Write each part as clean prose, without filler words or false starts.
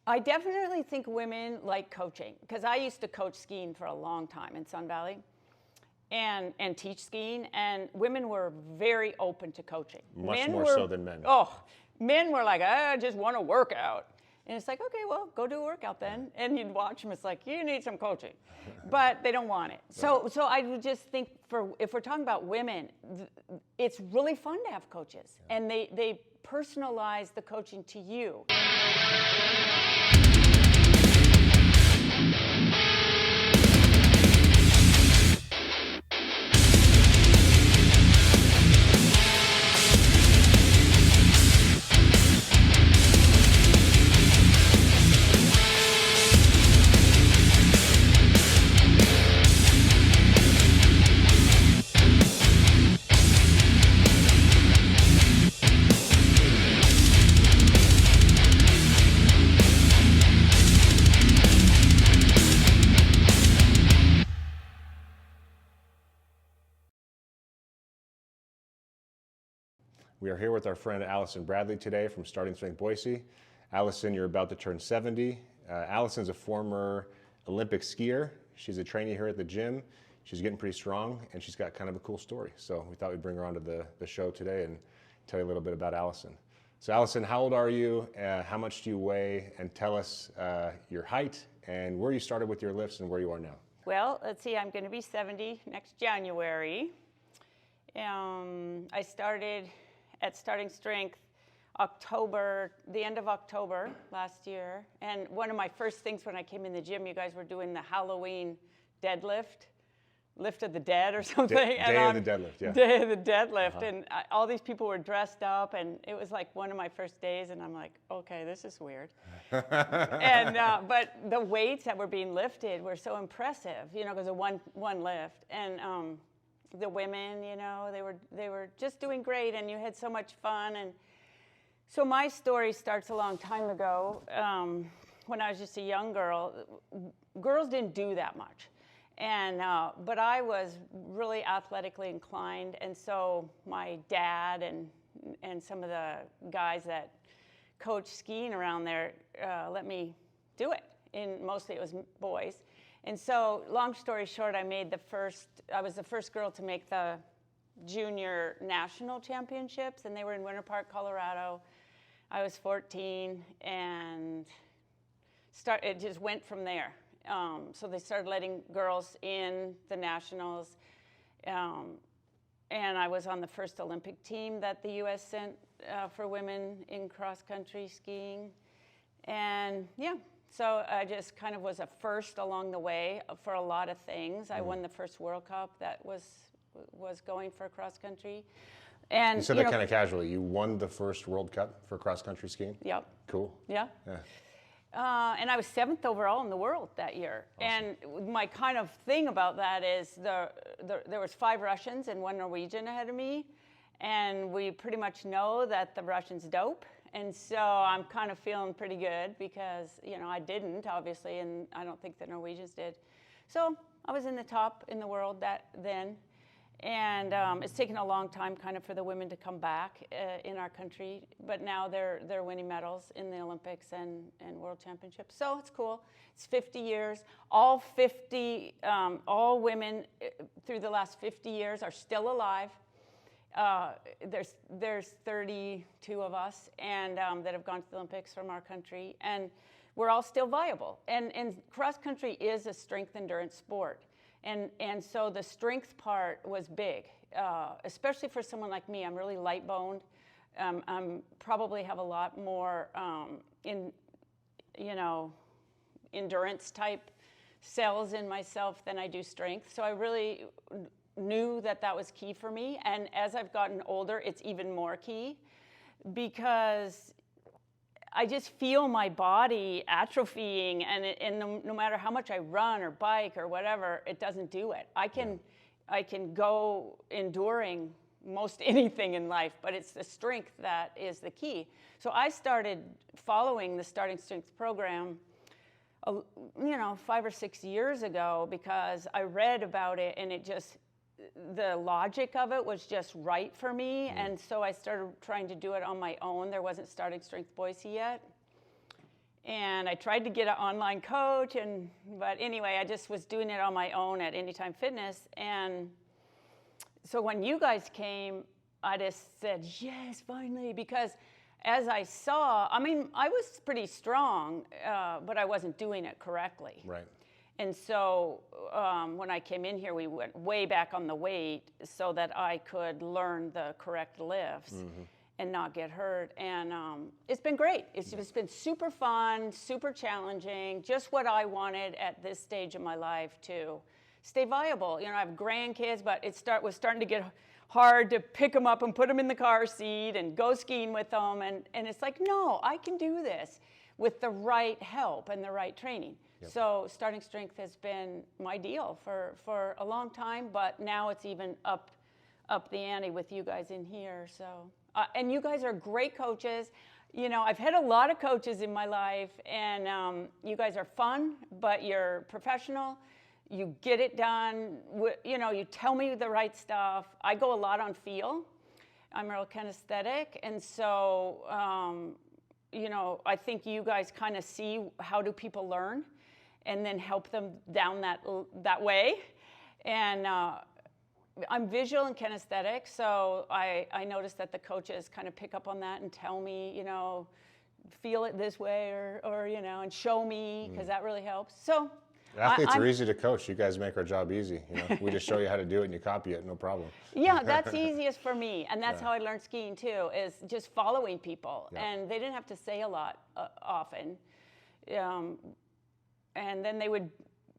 I definitely think women like coaching, because I used to coach skiing for a long time in Sun Valley and teach skiing, and women were very open to coaching. Much more so than men. Oh, men were like, I just want to work out. And it's like, okay, well, go do a workout then. And you'd watch them, it's like, you need some coaching. But they don't want it. So I would just think, if we're talking about women, it's really fun to have coaches. Yeah. And they personalize the coaching to you. We are here with our friend Alison Bradley today from Starting Strength Boise. Alison, you're about to turn 70. Alison's a former Olympic skier. She's a trainee here at the gym. She's getting pretty strong, and she's got kind of a cool story. So we thought we'd bring her onto the show today and tell you a little bit about Alison. So Alison, how old are you? How much do you weigh? And tell us your height and where you started with your lifts and where you are now. Well, let's see, I'm going to be 70 next January. I started at Starting Strength the end of October last year. And one of my first things when I came in the gym, you guys were doing the Halloween deadlift, lift of the dead or something. Day of the deadlift, yeah. Day of the deadlift. And all these people were dressed up, and it was like one of my first days, and I'm like, okay, this is weird. And but the weights that were being lifted were so impressive, because of one lift. And the women, they were just doing great, and you had so much fun. And so my story starts a long time ago. When I was just a young girl, girls didn't do that much, and but I was really athletically inclined, and so my dad and some of the guys that coached skiing around there let me do it. And mostly it was boys. And so, long story short, I was the first girl to make the junior national championships, and they were in Winter Park, Colorado. I was 14, and it just went from there. So they started letting girls in the nationals, and I was on the first Olympic team that the U.S. sent for women in cross-country skiing. And yeah. So I just kind of was a first along the way for a lot of things. I won the first World Cup that was going for cross country. And you said that kind of casually. You won the first World Cup for cross country skiing? Yep. Cool. Yeah. And I was 7th overall in the world that year. Awesome. And my kind of thing about that is there was 5 Russians and 1 Norwegian ahead of me. And we pretty much know that the Russians dope. And so I'm kind of feeling pretty good because, I didn't, obviously, and I don't think the Norwegians did. So I was in the top in the world then. And it's taken a long time kind of for the women to come back in our country. But now they're winning medals in the Olympics and World Championships. So it's cool. It's 50 years. All women through the last 50 years are still alive. There's 32 of us and that have gone to the Olympics from our country, and we're all still viable. And cross country is a strength endurance sport, and so the strength part was big, especially for someone like me. I'm really light boned. I'm probably have a lot more endurance type cells in myself than I do strength. So I really knew that was key for me, and as I've gotten older, it's even more key because I just feel my body atrophying, and no matter how much I run or bike or whatever, it doesn't do it. I can go enduring most anything in life, but it's the strength that is the key. So I started following the Starting Strength program 5 or 6 years ago because I read about it, and the logic of it was just right for me. And so I started trying to do it on my own. There wasn't Starting Strength Boise yet. And I tried to get an online coach, but anyway, I just was doing it on my own at Anytime Fitness. And so when you guys came, I just said, yes, finally, because as I saw, I mean, I was pretty strong, but I wasn't doing it correctly. Right. And so when I came in here, we went way back on the weight so that I could learn the correct lifts and not get hurt. And it's been great. It's just been super fun, super challenging, just what I wanted at this stage of my life to stay viable. You know, I have grandkids, but was starting to get hard to pick them up and put them in the car seat and go skiing with them. And it's like, no, I can do this with the right help and the right training. Yep. So starting strength has been my deal for a long time, but now it's even up the ante with you guys in here. So, and you guys are great coaches. You know, I've had a lot of coaches in my life, and you guys are fun, but you're professional. You get it done. You know, you tell me the right stuff. I go a lot on feel. I'm real kinesthetic, and so you know, I think you guys kind of see how do people learn, and then help them down that way. And I'm visual and kinesthetic, so I noticed that the coaches kind of pick up on that and tell me, you know, feel it this way, or you know, and show me, because that really helps. So athletes are easy to coach. You guys make our job easy. You know, we just show you how to do it and you copy it, no problem. Yeah, that's easiest for me, and that's how I learned skiing too, is just following people. Yeah. And they didn't have to say a lot often. And then they would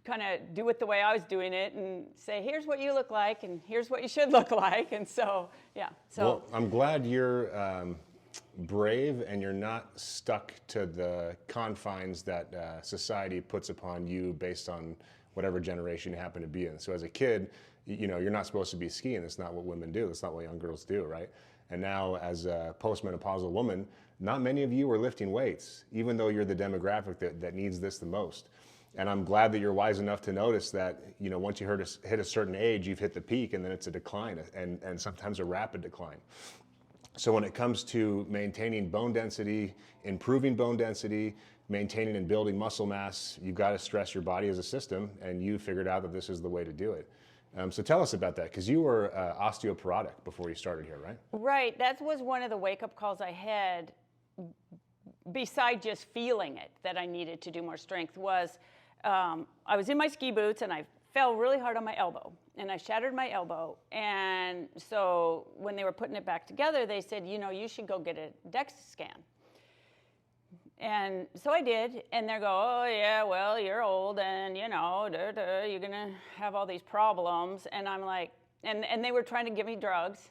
kind of do it the way I was doing it and say, here's what you look like and here's what you should look like. And so, yeah. So well, I'm glad you're brave and you're not stuck to the confines that society puts upon you based on whatever generation you happen to be in. So as a kid, you know, you're not supposed to be skiing. That's not what women do. That's not what young girls do, right? And now as a postmenopausal woman, not many of you are lifting weights, even though you're the demographic that needs this the most. And I'm glad that you're wise enough to notice that, you know, once you hit a certain age, you've hit the peak, and then it's a decline, and sometimes a rapid decline. So when it comes to maintaining bone density, improving bone density, maintaining and building muscle mass, you've got to stress your body as a system, and you figured out that this is the way to do it. So tell us about that, because you were osteoporotic before you started here, right? Right. That was one of the wake-up calls I had, beside just feeling it, that I needed to do more strength, was I was in my ski boots and I fell really hard on my elbow, and I shattered my elbow. And so when they were putting it back together, they said, you know, you should go get a DEXA scan. And so I did, and they go, oh yeah, well, you're old, and you know, you're gonna have all these problems. And I'm like, and they were trying to give me drugs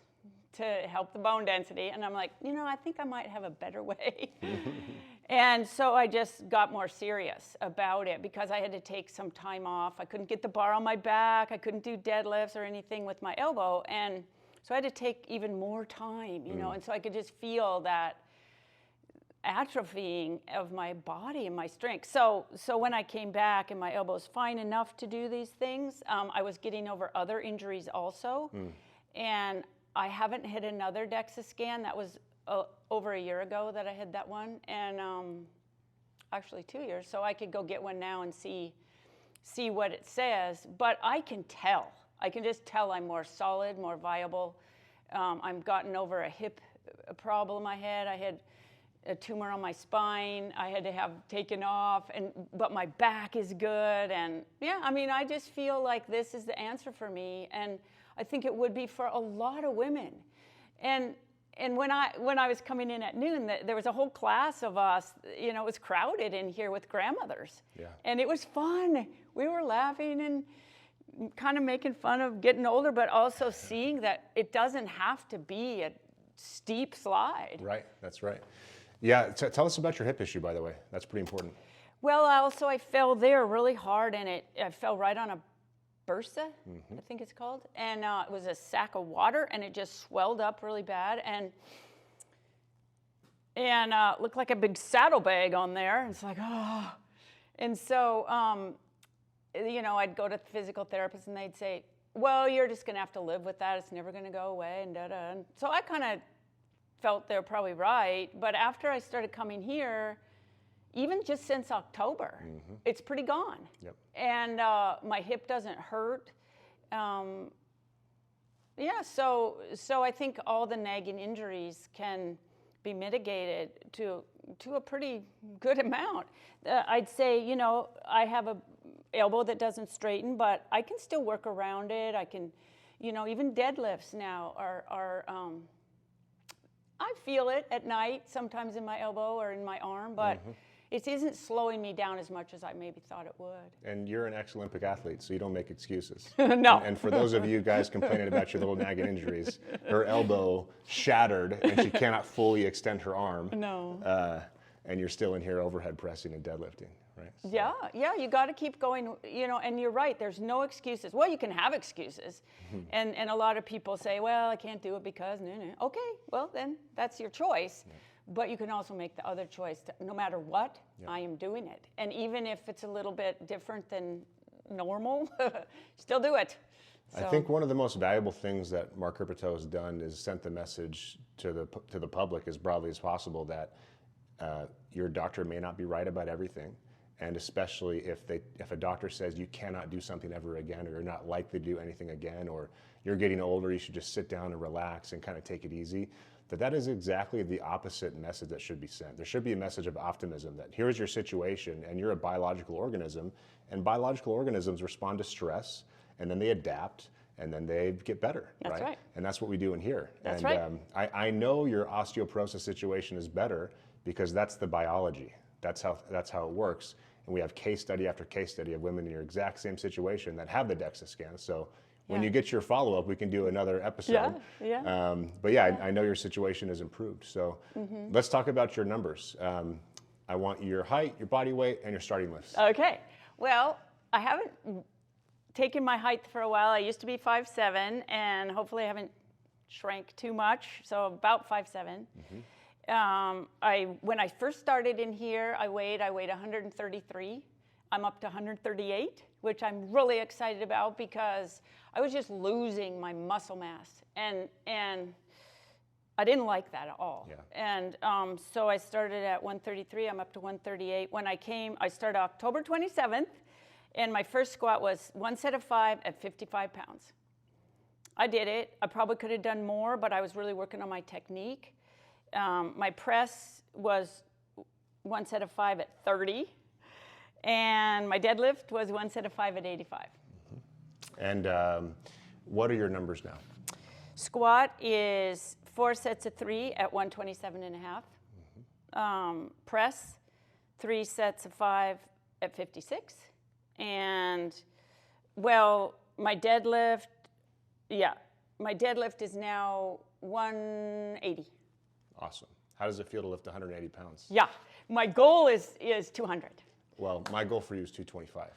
to help the bone density, and I'm like, you know, I think I might have a better way. And so I just got more serious about it, because I had to take some time off. I couldn't get the bar on my back. I couldn't do deadlifts or anything with my elbow. And so I had to take even more time, you know, and so I could just feel that atrophying of my body and my strength. So when I came back and my elbow's fine enough to do these things, I was getting over other injuries also. And I haven't had another DEXA scan. That was over a year ago that I had that one, and actually 2 years. So I could go get one now and see what it says. But I can tell. I can just tell I'm more solid, more viable. I've gotten over a hip problem I had. I had a tumor on my spine I had to have taken off, but my back is good. And yeah, I mean, I just feel like this is the answer for me, and I think it would be for a lot of women. And when I was coming in at noon, there was a whole class of us, you know, it was crowded in here with grandmothers. Yeah. And it was fun. We were laughing and kind of making fun of getting older, but also seeing that it doesn't have to be a steep slide. Right, that's right. Yeah, tell us about your hip issue, by the way. That's pretty important. Well, I fell there really hard, and I fell right on a bursa, I think it's called, and it was a sack of water, and it just swelled up really bad, and looked like a big saddlebag on there. And it's like, oh. And so, you know, I'd go to the physical therapist, and they'd say, well, you're just going to have to live with that. It's never going to go away, and da-da. And so I kind of felt they're probably right. But after I started coming here, even just since October. It's pretty gone. Yep. And my hip doesn't hurt. Yeah, so I think all the nagging injuries can be mitigated to a pretty good amount. I'd say, you know, I have a elbow that doesn't straighten, but I can still work around it. I can, you know, even deadlifts now are I feel it at night, sometimes in my elbow or in my arm, but it isn't slowing me down as much as I maybe thought it would. And you're an ex-Olympic athlete, so you don't make excuses. No. And for those of you guys complaining about your little nagging injuries, her elbow shattered and she cannot fully extend her arm. No. And you're still in here overhead pressing and deadlifting, right? So. Yeah, you got to keep going, you know, and you're right, there's no excuses. Well, you can have excuses. And a lot of people say, well, I can't do it because, no. Okay, well, then that's your choice. Yeah. But you can also make the other choice, no matter what, I am doing it. And even if it's a little bit different than normal, still do it. So. I think one of the most valuable things that Mark Herpeteau has done is sent the message to the public as broadly as possible that your doctor may not be right about everything. And especially if a doctor says you cannot do something ever again, or you're not likely to do anything again, or you're getting older, you should just sit down and relax and kind of take it easy. That is exactly the opposite message that should be sent. There should be a message of optimism that here's your situation and you're a biological organism, and biological organisms respond to stress and then they adapt and then they get better. That's right. And that's what we do in here. That's and right. I know your osteoporosis situation is better because that's the biology. That's how it works. And we have case study after case study of women in your exact same situation that have the DEXA scan. So when you get your follow-up, we can do another episode. Yeah. But I know your situation has improved. So let's talk about your numbers. I want your height, your body weight, and your starting lifts. Okay. Well, I haven't taken my height for a while. I used to be 5'7", and hopefully I haven't shrank too much. So about 5'7". When I first started in here, I weighed 133. I'm up to 138, which I'm really excited about because I was just losing my muscle mass, and I didn't like that at all. Yeah. And so I started at 133. I'm up to 138. When I started October 27th, and my first squat was 1 set of 5 at 55 pounds. I did it. I probably could have done more, but I was really working on my technique. My press was 1 set of 5 at 30. And my deadlift was 1 set of 5 at 85. And what are your numbers now? Squat is 4 sets of 3 at 127.5. Press, 3 sets of 5 at 56. And, well, my deadlift is now 180. Awesome. How does it feel to lift 180 pounds? Yeah, my goal is 200. Well, my goal for you is 225.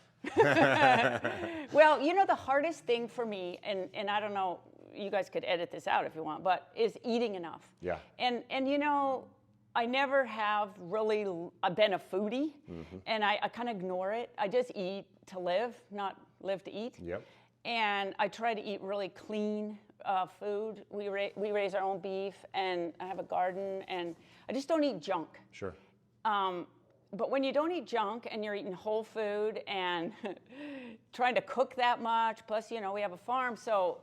Well, you know, the hardest thing for me, and I don't know, you guys could edit this out if you want, but is eating enough. Yeah. And you know, I never have really been a foodie, and I kind of ignore it. I just eat to live, not live to eat. Yep. And I try to eat really clean food. We raise our own beef, and I have a garden, and I just don't eat junk. Sure. But when you don't eat junk and you're eating whole food and trying to cook that much, plus, you know, we have a farm, so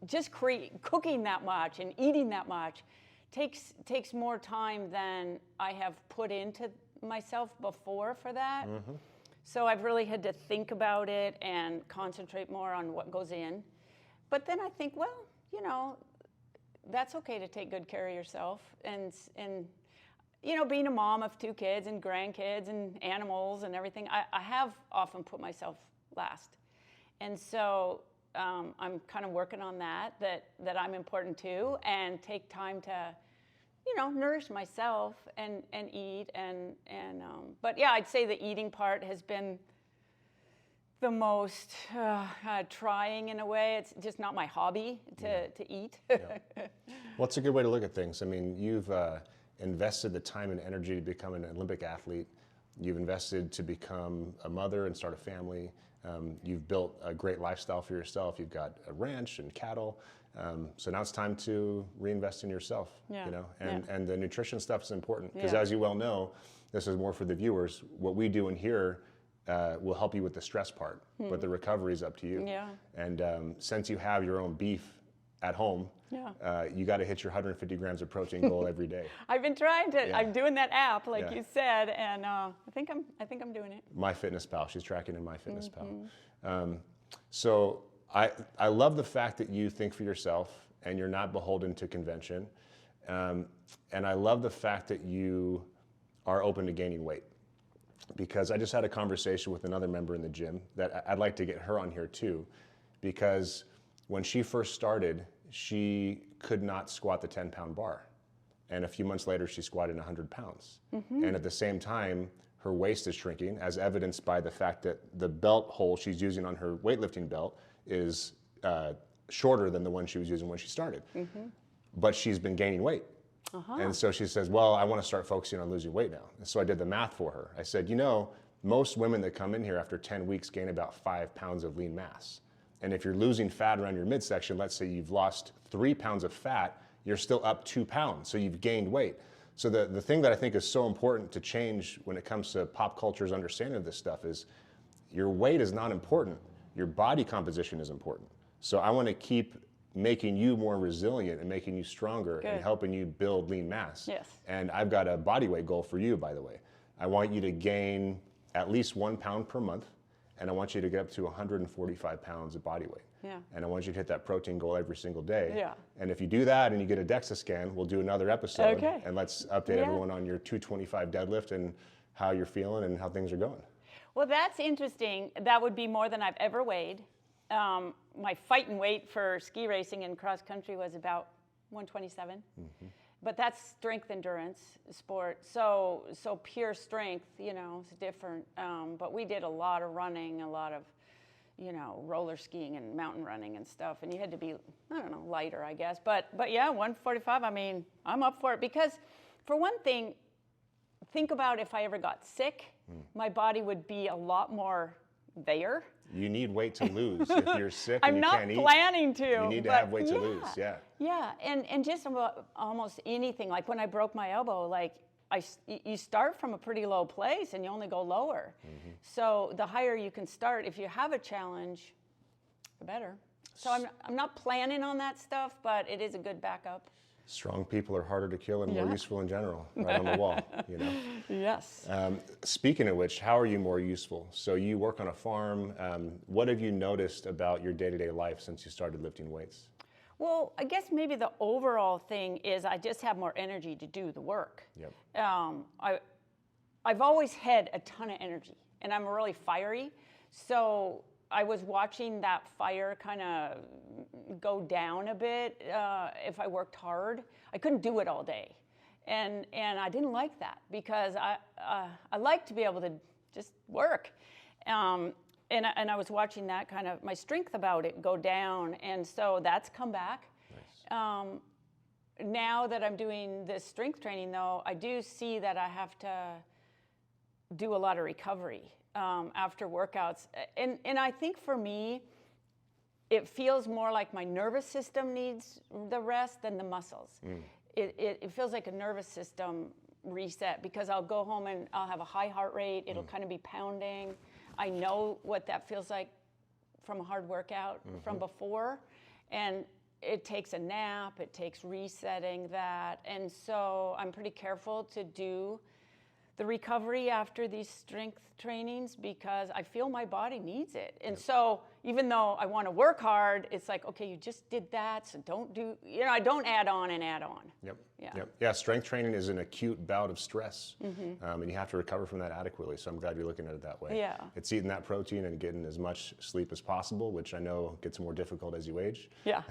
just cooking that much and eating that much takes more time than I have put into myself before for that. So I've really had to think about it and concentrate more on what goes in. But then I think, well, you know, that's okay to take good care of yourself. And you know, being a mom of 2 kids and grandkids and animals and everything, I have often put myself last. And so I'm kind of working on that I'm important too, and take time to, you know, nourish myself and eat. But yeah, I'd say the eating part has been the most trying in a way. It's just not my hobby to eat. Well, it's a good way to look at things. I mean, you've invested the time and energy to become an Olympic athlete. You've invested to become a mother and start a family. You've built a great lifestyle for yourself. You've got a ranch and cattle. So now it's time to reinvest in yourself. Yeah. You know, and the nutrition stuff is important because, as you well know, this is more for the viewers, what we do in here will help you with the stress part, but the recovery is up to you. Yeah. And since you have your own beef at home, you got to hit your 150 grams of protein goal every day. I've been trying to. I'm doing that app, like Yeah. you said, and I think I'm doing it. MyFitnessPal. She's tracking in MyFitnessPal. So I love the fact that you think for yourself and you're not beholden to convention. And I love the fact that you are open to gaining weight. Because I just had a conversation with another member in the gym that I'd like to get her on here too. Because when she first started, she could not squat the 10-pound bar. And a few months later, she squatted 100 pounds. And at the same time, her waist is shrinking, as evidenced by the fact that the belt hole she's using on her weightlifting belt is shorter than the one she was using when she started. But she's been gaining weight. And so she says, well, I want to start focusing on losing weight now. And so I did the math for her. I said, you know, most women that come in here after 10 weeks gain about 5 pounds of lean mass. And if you're losing fat around your midsection, let's say you've lost 3 pounds of fat, you're still up 2 pounds. So you've gained weight. So the thing that I think is so important to change when it comes to pop culture's understanding of this stuff is your weight is not important. Your body composition is important. So I want to keep making you more resilient and making you stronger and helping you build lean mass. Yes. And I've got a body weight goal for you, by the way. I want you to gain at least 1 pound per month, and I want you to get up to 145 pounds of body weight. Yeah. And I want you to hit that protein goal every single day. Yeah. And if you do that and you get a DEXA scan, we'll do another episode. Okay. And let's update everyone on your 225 deadlift and how you're feeling and how things are going. Well, that's interesting. That would be more than I've ever weighed. My fighting weight for ski racing and cross country was about 127. But that's strength endurance sport. So pure strength, you know, is different. But we did a lot of running, a lot of, you know, roller skiing and mountain running and stuff. And you had to be, I don't know, lighter, I guess. But yeah, 145, I mean, I'm up for it. Because for one thing, think about if I ever got sick, my body would be a lot more there. You need weight to lose. If you're sick and I'm you not can't eat, planning to. you need to have weight to lose. Yeah. Yeah, and just about almost anything. Like when I broke my elbow, like you start from a pretty low place and you only go lower. So the higher you can start, if you have a challenge, the better. So I'm not planning on that stuff, but it is a good backup. Strong people are harder to kill and more useful in general, right on the wall, you know. Yes. Speaking of which, how are you more useful? So you work on a farm. What have you noticed about your day-to-day life since you started lifting weights? Well, I guess maybe the overall thing is I just have more energy to do the work. Yep. I've always had a ton of energy, and I'm really fiery. So I was watching that fire kind of go down a bit if I worked hard. I couldn't do it all day. And I didn't like that because I like to be able to just work. And I was watching that kind of, my strength about it go down. And so that's come back. Nice. Now that I'm doing this strength training though, I do see that I have to do a lot of recovery after workouts. And I think for me, it feels more like my nervous system needs the rest than the muscles. It feels like a nervous system reset because I'll go home and I'll have a high heart rate. It'll kind of be pounding. I know what that feels like from a hard workout from before. And it takes a nap. It takes resetting that. And so I'm pretty careful to do the recovery after these strength trainings because I feel my body needs it. And so even though I want to work hard, it's like, okay, you just did that, so don't do, you know, I don't add on and add on. Yep. Yeah, strength training is an acute bout of stress, and you have to recover from that adequately, so I'm glad you're looking at it that way. Yeah. It's eating that protein and getting as much sleep as possible, which I know gets more difficult as you age. Yeah.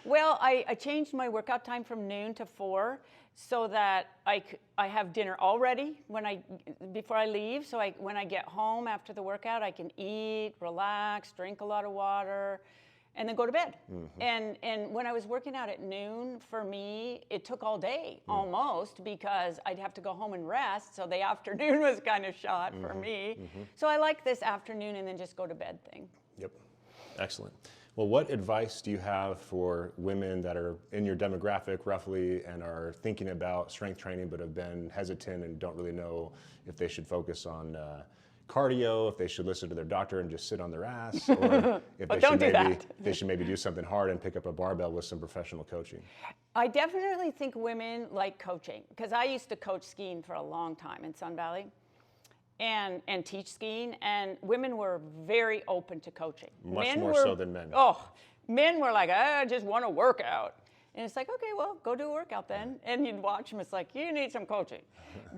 Well, I changed my workout time from noon to 4 so that I have dinner all ready before I leave. So when I get home after the workout, I can eat, relax, drink a lot of water, and then go to bed. And when I was working out at noon, for me, it took all day almost because I'd have to go home and rest. So the afternoon was kind of shot for me. So I like this afternoon and then just go to bed thing. Yep. Excellent. Well, what advice do you have for women that are in your demographic roughly and are thinking about strength training but have been hesitant and don't really know if they should focus on cardio, if they should listen to their doctor and just sit on their ass, or if they should maybe do something hard and pick up a barbell with some professional coaching? I definitely think women like coaching, because I used to coach skiing for a long time in Sun Valley and teach skiing, and women were very open to coaching. Much more so than men. Oh, men were like, I just want to work out. And it's like, okay, well, go do a workout then. And you'd watch them, it's like, you need some coaching.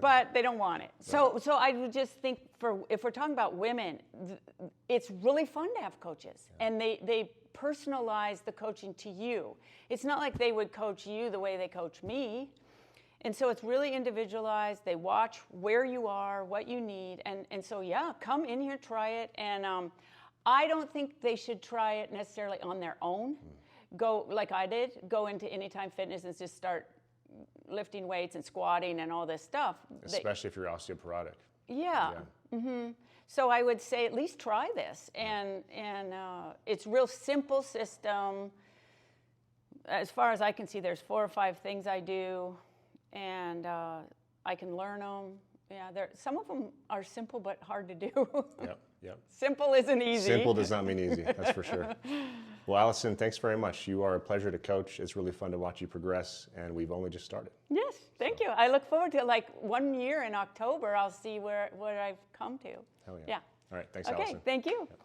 But they don't want it. So I would just think, if we're talking about women, it's really fun to have coaches. Yeah. And they personalize the coaching to you. It's not like they would coach you the way they coach me. And so it's really individualized. They watch where you are, what you need. And so, yeah, come in here, try it. And I don't think they should try it necessarily on their own. Go, like I did, go into Anytime Fitness and just start lifting weights and squatting and all this stuff. Especially if you're osteoporotic. Yeah. Mm-hmm. So I would say at least try this. And it's real simple system. As far as I can see, there's 4 or 5 things I do. And I can learn them. Yeah, some of them are simple but hard to do. Yep. Simple isn't easy. Simple does not mean easy, that's for sure. Well, Alison, thanks very much. You are a pleasure to coach. It's really fun to watch you progress, and we've only just started. Yes, thank you. I look forward to 1 year in October. I'll see where I've come to. Hell yeah. Yeah. All right, thanks, Okay, Alison. thank you. Yep.